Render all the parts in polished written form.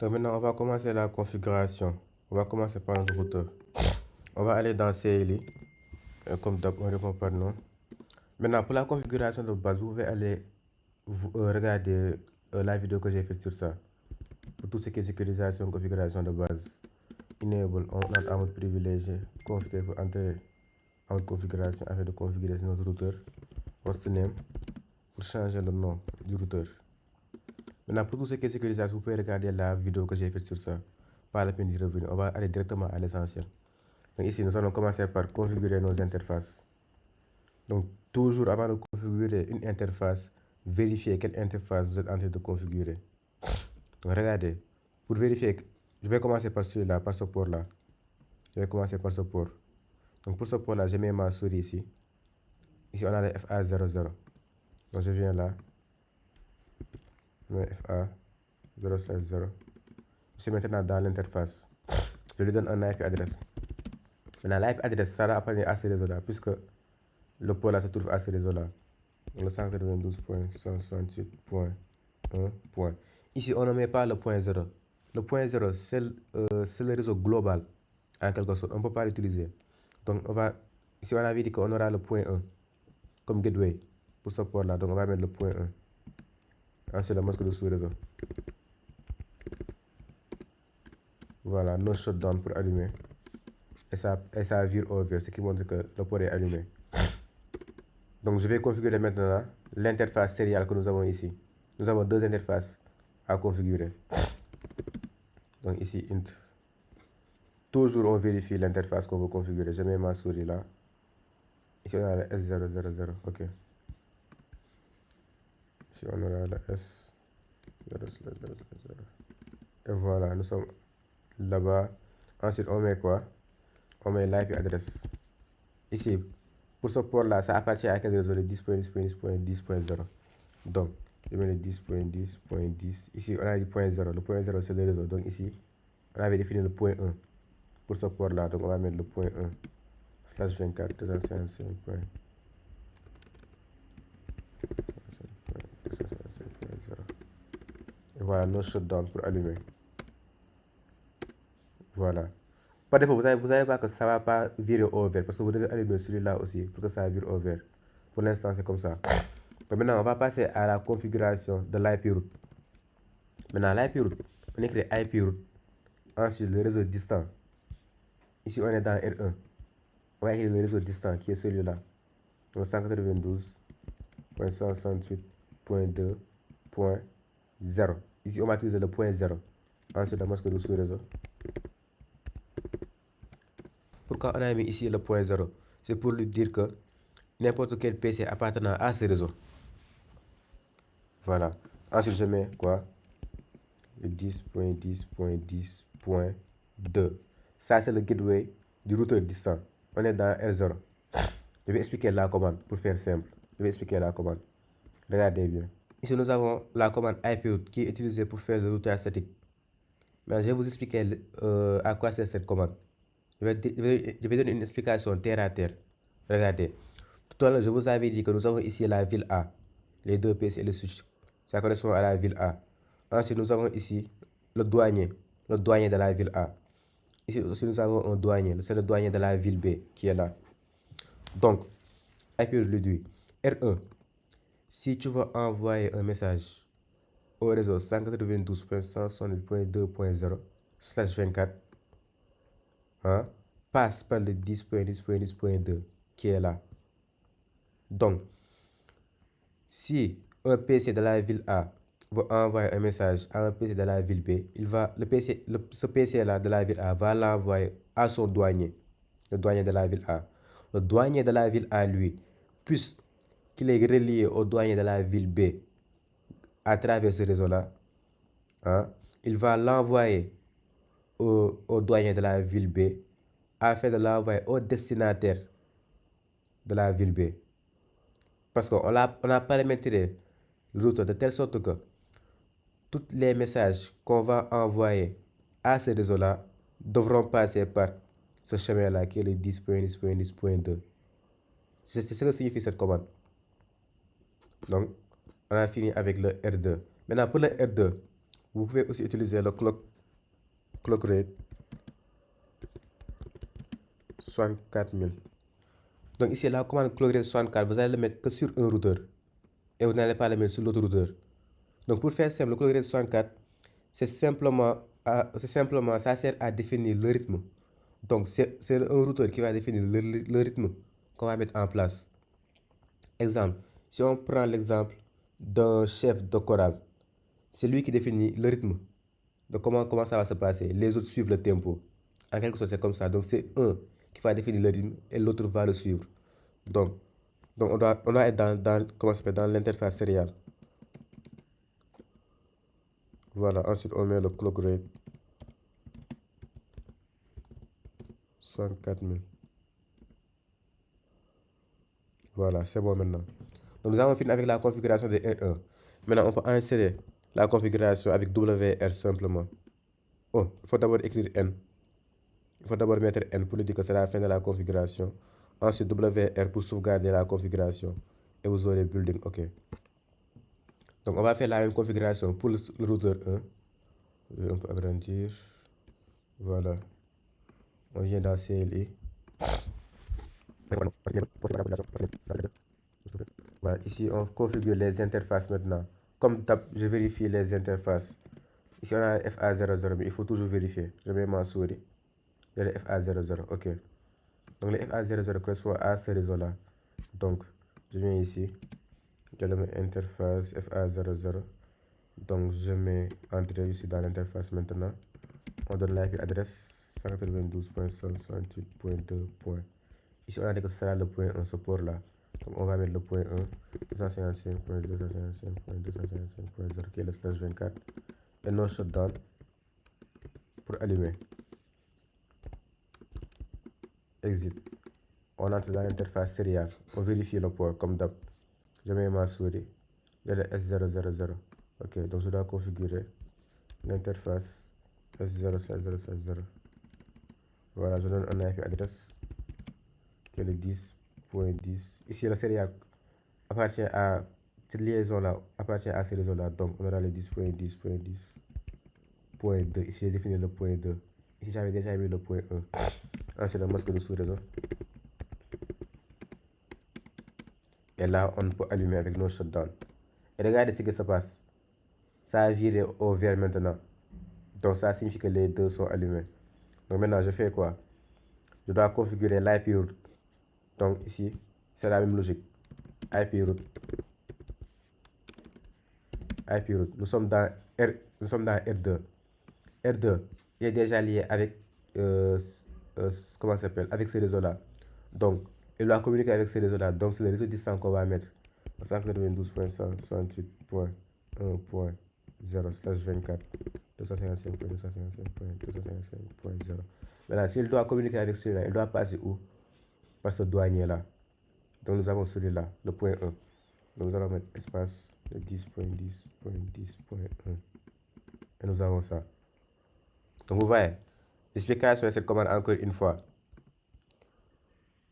Donc maintenant, on va commencer la configuration. On va commencer par notre routeur. On va aller dans CLI. Comme d'hab, on répond par nom. Maintenant, pour la configuration de base, vous pouvez aller regarder la vidéo que j'ai faite sur ça. Pour tout ce qui est sécurisation, configuration de base. Enable, on entre en mode privilégié. Config pour entrer en mode configuration afin de configurer notre routeur. Hostname pour changer le nom du routeur. Maintenant, pour tout ce qui est sécurisation, vous pouvez regarder la vidéo que j'ai faite sur ça. Pas la peine d'y revenir. On va aller directement à l'essentiel. Donc ici, nous allons commencer par configurer nos interfaces. Donc, toujours avant de configurer une interface, vérifiez quelle interface vous êtes en train de configurer. Donc, regardez. Pour vérifier, je vais commencer par celui-là, par ce port-là. Je vais commencer par ce port. Donc, pour ce port-là, je mets ma souris ici. Ici, on a le FA00. Donc, je viens là. Je mets FA060. Je suis maintenant dans l'interface. Je lui donne un IP adresse. Maintenant, l'IP adresse, ça va appartenir à ce réseau-là, puisque le port là se trouve à ce réseau-là. Le 192.168.1. Ici, on ne met pas le point 0. Le point 0, c'est le réseau global, en quelque sorte. On ne peut pas l'utiliser. Donc, ici, on avait dit qu'on aura le point 1 comme gateway pour ce port-là. Donc, on va mettre le point 1. Ensuite, le masque de sous-réseau. Voilà, no shutdown pour allumer. Et ça vire au vert, ce qui montre que le port est allumé. Donc, je vais configurer maintenant l'interface seriale que nous avons ici. Nous avons deux interfaces à configurer. Donc, ici, int. Toujours, on vérifie l'interface qu'on veut configurer. Je mets ma souris là. Ici, on a le S000. OK. Ici, on aura le S000. Et voilà, nous sommes là-bas. Ensuite, on met quoi? On met l'IP adresse. Ici, pour ce port-là, ça appartient à quel réseau? Le 10.10.10.10.0. Donc, je mets le 10.10.10. Ici, on a le point 0. Le point 0, c'est le réseau. Donc, ici, on avait défini le point 1 pour ce port-là. Donc, on va mettre le point 1. Slash 24, 255. Et voilà, no shutdown pour allumer. Voilà. Par défaut, vous allez voir que ça ne va pas virer au vert parce que vous devez allumer celui-là aussi pour que ça vire au vert. Pour l'instant, c'est comme ça. Donc maintenant, on va passer à la configuration de l'IP route. Maintenant, l'IP route, on écrit IP route. Ensuite, le réseau distant. Ici, on est dans R1. On va écrire le réseau distant qui est celui-là. Donc 192.168.2.0. Ici, on va utiliser le point 0. Ensuite, le masque de sous-réseau. Pourquoi on a mis ici le point 0? C'est pour lui dire que n'importe quel PC appartenant à ce réseau. Voilà. Ensuite, je mets quoi? Le 10.10.10.2. Ça, c'est le gateway du routeur distant. On est dans R0. Je vais expliquer la commande pour faire simple. Je vais expliquer la commande. Regardez bien. Ici, nous avons la commande IProute qui est utilisée pour faire le routage statique. Maintenant, je vais vous expliquer à quoi sert cette commande. Je vais donner une explication terre à terre. Regardez. Tout à l'heure, je vous avais dit que nous avons ici la ville A. Les deux PC et le switch. Ça correspond à la ville A. Ensuite, nous avons ici le douanier de la ville A. Ici aussi, nous avons un douanier. C'est le douanier de la ville B qui est là. Donc, IProute lui dit R1. Si tu veux envoyer un message au réseau 192.168.2.0/24, hein, passe par le 10.10.10.2 qui est là. Donc, si un PC de la ville A veut envoyer un message à un PC de la ville B, ce PC-là de la ville A va l'envoyer à son douanier, le douanier de la ville A. Le douanier de la ville A, lui, puisqu'il est relié au douanier de la ville B à travers ce réseau-là, hein, il va l'envoyer au douanier de la ville B afin de l'envoyer au destinataire de la ville B. Parce qu'on a paramétré le routeur de telle sorte que tous les messages qu'on va envoyer à ce réseau-là devront passer par ce chemin-là qui est le 10.10.10.2. C'est ce que signifie cette commande. Donc, on a fini avec le R2. Maintenant, pour le R2, Vous pouvez aussi utiliser le clock rate 64000. Donc ici, la commande clock rate 64, vous allez le mettre que sur un routeur et vous n'allez pas le mettre sur l'autre routeur. Donc pour faire simple, le clock rate 64, c'est simplement, ça sert à définir le rythme. Donc c'est un routeur qui va définir le rythme qu'on va mettre en place. Exemple, si on prend l'exemple d'un chef de chorale, c'est lui qui définit le rythme de comment ça va se passer. Les autres suivent le tempo. En quelque sorte, c'est comme ça. Donc c'est un qui va définir le rythme et l'autre va le suivre. Donc on doit être dans l'interface sériale. Voilà, ensuite on met le clock rate 64000. Voilà, c'est bon maintenant. Donc nous avons fini avec la configuration de R1. Maintenant, on peut insérer la configuration avec WR simplement. Oh, il faut d'abord écrire N. Il faut d'abord mettre N pour lui dire que c'est la fin de la configuration. Ensuite, WR pour sauvegarder la configuration. Et vous aurez building OK. Donc, on va faire la même configuration pour le routeur 1. On peut agrandir. Voilà. On vient dans CLI. Voilà, ici, on configure les interfaces maintenant. Comme je vérifie les interfaces. Ici, on a FA00, mais il faut toujours vérifier. Je mets ma souris. Il y a le FA00, OK. Donc, le FA00 correspond à ce réseau-là. Donc, je viens ici. Je le mets interface FA00. Donc, je mets entrée ici dans l'interface maintenant. On donne l'IP adresse 192.168.2. Ici, on a dit que ce sera le point 1, ce port-là. Donc, on va mettre le point 1, 255.255.255.0 qui est le slash 24. Et no shutdown pour allumer. Exit. On entre dans l'interface sériale. On vérifie le port comme d'hab. Je mets ma souris. Il y a le S000. Ok, donc je dois configurer l'interface S06060. Voilà, je donne un IP adresse qui est le 10.10. Ici, la sérial appartient à cette liaison-là, appartient à ces réseaux-là. Donc, on aura le 10.10.10.2. Ici, j'ai défini le point 2. Ici, j'avais déjà mis le point 1. Ensuite, le masque de sous-réseau. Et là, on peut allumer avec nos shutdown. Et regardez ce qui se passe. Ça a viré au vert maintenant. Donc, ça signifie que les deux sont allumés. Donc, maintenant, je fais quoi? Je dois configurer l'IP route. Donc, ici, c'est la même logique. IP route. IP route. Nous sommes dans R2. R2 est déjà lié avec, comment ça s'appelle? Avec ces réseaux-là. Donc, il doit communiquer avec ces réseaux-là. Donc, c'est le réseau distant qu'on va mettre. 192.168.1.0/24. 255.255.255.0. Maintenant, s'il doit communiquer avec celui-là, il doit passer où? Par ce douanier-là. Donc, nous avons celui-là, le point 1. Donc, nous allons mettre espace de 10.10.10.1. Et nous avons ça. Donc, vous voyez, l'explication de cette commande encore une fois.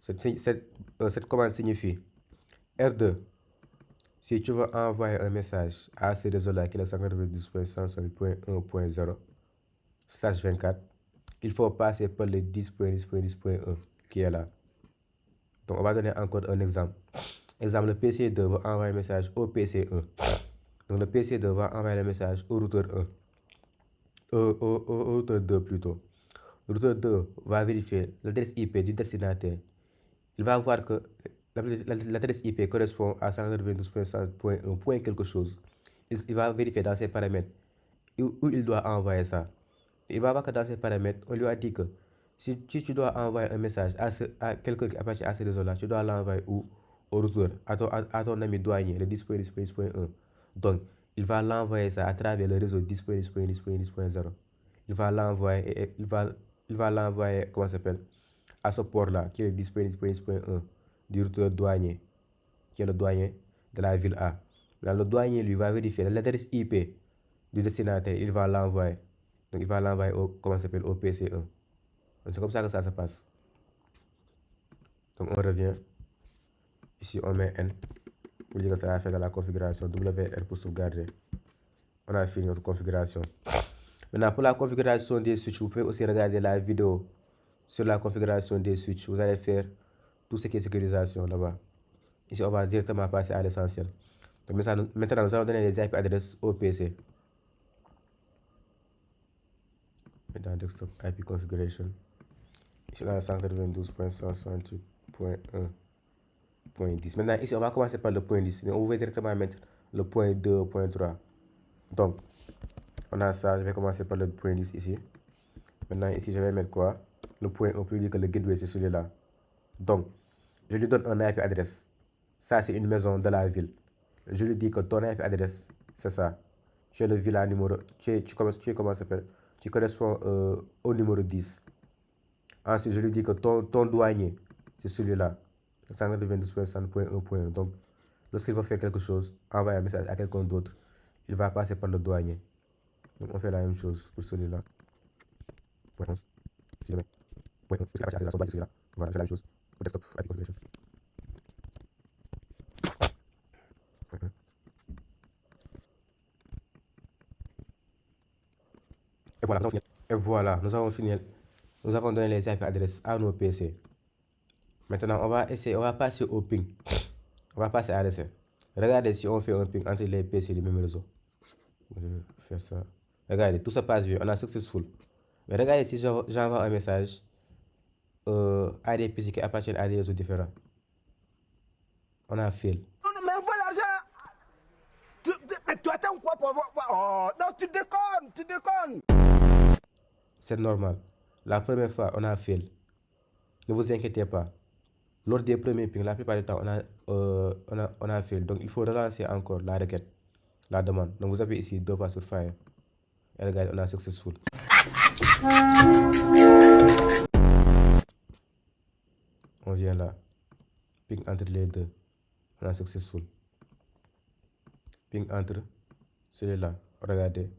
Cette commande signifie R2. Si tu veux envoyer un message à ce réseau-là qui est le 192.168.1.0/24, il faut passer par le 10.10.10.1 qui est là. Donc, on va donner encore un exemple. Exemple, le PC2 va envoyer un message au PC1. Donc, le PC2 va envoyer le message au routeur 1. Au routeur 2 plutôt. Le routeur 2 va vérifier l'adresse IP du destinataire. Il va voir que l'adresse IP correspond à 192.100.1. quelque chose. Il va vérifier dans ses paramètres où il doit envoyer ça. Il va voir que dans ses paramètres, on lui a dit que si tu dois envoyer un message à quelqu'un qui appartient à ce réseau-là, tu dois l'envoyer où? Au routeur, à ton ami douanier, le 10.10.10.1. Donc, il va l'envoyer ça à travers le réseau 10.10.10.10.0. Il va l'envoyer, comment ça s'appelle? À ce port-là, qui est le 10.10.10.1 du routeur douanier, qui est le douanier de la ville A. Là, le douanier, lui, va vérifier l'adresse IP du destinataire, il va l'envoyer. Donc, il va l'envoyer au, comment ça s'appelle, au PC1. C'est comme ça que ça se passe. Donc, on revient. Ici, on met N pour dire que ça va faire de la configuration WR pour sauvegarder. On a fini notre configuration. Maintenant, pour la configuration des switches, vous pouvez aussi regarder la vidéo sur la configuration des switches. Vous allez faire tout ce qui est sécurisation là-bas. Ici, on va directement passer à l'essentiel. Maintenant, nous allons donner les IP adresses au PC. Dans Desktop IP Configuration. Ici, on a 192.168.1.10. Maintenant, ici, on va commencer par le point 10. Mais on va directement mettre le point 2, point 3. Donc, on a ça. Je vais commencer par le point 10 ici. Maintenant, ici, je vais mettre quoi? Le point 1 pour dire que le gateway, c'est celui-là. Donc, je lui donne un IP adresse. Ça, c'est une maison de la ville. Je lui dis que ton IP adresse, c'est ça. Tu es le villa numéro... Tu corresponds au numéro 10. Ensuite, je lui dis que ton douanier, c'est celui-là. 192.100.1.1. Donc, lorsqu'il va faire quelque chose, envoyer un message à quelqu'un d'autre, il va passer par le douanier. Donc, on fait la même chose pour celui-là. Point 11. Si je mets point 1, parce que la celui-là. Voilà, c'est la même chose pour Desktop IP Configuration. Point 1. Et voilà, nous avons fini. Nous avons donné les IP adresses à nos PC. Maintenant, on va passer au ping. On va passer à l'essai. Regardez si on fait un ping entre les PC du même réseau. Je vais faire ça. Regardez, tout se passe bien. On a successful. Mais regardez si j'envoie un message à des PC qui appartiennent à des réseaux différents. On a fail. Non, mais on veut l'argent. Tu attends quoi pour voir? Oh, non, tu déconnes. C'est normal. La première fois, on a fail. Ne vous inquiétez pas. Lors des premiers pings, la plupart du temps, on a fail. Donc, il faut relancer encore la requête, la demande. Donc, vous appuyez ici 2 fois sur Fire. Et regardez, on a successful. On vient là. Ping entre les deux. On a successful. Ping entre celui-là. Regardez.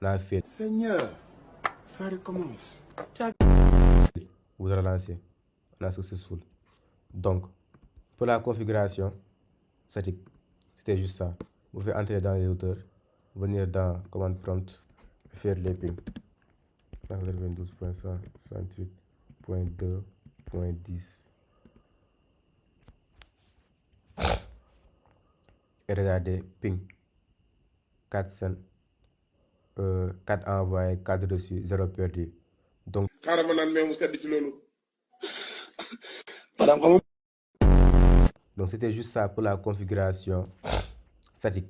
On a fail. Seigneur, ça recommence. Vous relancez. On a successful. Donc, pour la configuration statique, c'était juste ça. Vous pouvez entrer dans les routeurs, venir dans commande prompt, faire les pings. 192.168.2.10. Et regardez, ping. 4 cents, 4 envoyés, 4 reçus, 0 perdu. Donc, donc c'était juste ça pour la configuration statique.